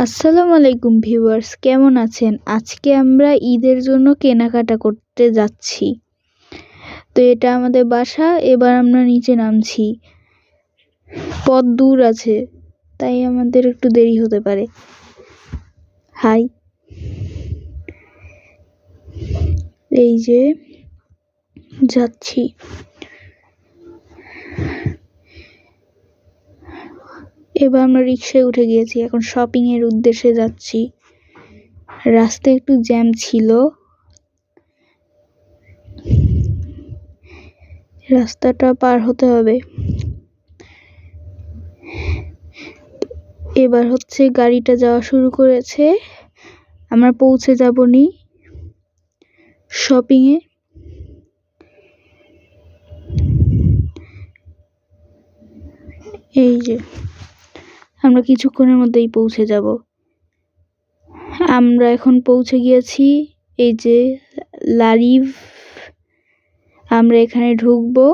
আসসালামু আলাইকুম ভিউয়ার্স, কেমন আছেন? আজকে আমরা ঈদের জন্য কেনাকাটা করতে যাচ্ছি। তো এটা আমাদের বাসা। এবার আমরা নিচে নামছি। পথ দূর আছে, তাই আমাদের একটু দেরি হতে পারে। হাই, এই যে যাচ্ছি। এবার আমরা রিক্সায় উঠে গিয়েছি, এখন শপিং এর উদ্দেশ্যে যাচ্ছি। রাস্তায় একটু জ্যাম ছিল, রাস্তাটা পার হতে হবে। এবার গাড়িটা যাওয়া শুরু করেছে। আমরা পৌঁছে যাবনি শপিং এ। এই যে আমরা কিছুক্ষণের মধ্যেই পৌঁছে যাব। আমরা এখন পৌঁছে গিয়েছি। এই যে লারিভ, আমরা এখানে ঢুকবো।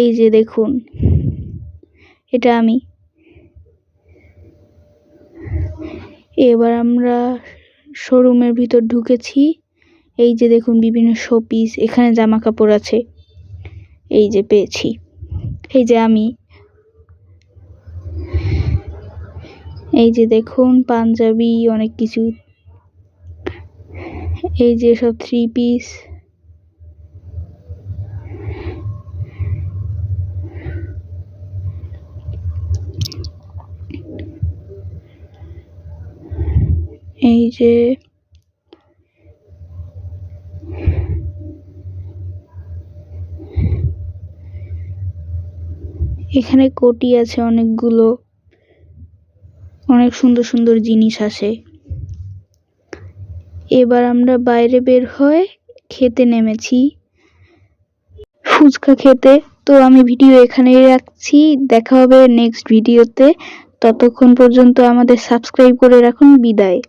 এই যে দেখুন, এটা আমি। এবার আমরা শোরুমের ভিতর ঢুকেছি। এই যে দেখুন, বিভিন্ন শোপিস, এখানে জামা কাপড় আছে। এই যে পেয়েছি, এই যে আমি। এই যে দেখুন, পাঞ্জাবি, অনেক কিছু। এই যে সব 3 পিস। এই যে এখানে কোটি আছে অনেকগুলো, অনেক সুন্দর সুন্দর জিনিস আছে। এবার আমরা বাইরে বের হয়ে খেতে নেমেছি, ফুচকা খেতে। তো আমি ভিডিও এখানেই রাখছি, দেখা হবে নেক্সট ভিডিওতে। ততক্ষণ পর্যন্ত আমাদের সাবস্ক্রাইব করে রাখুন। বিদায়।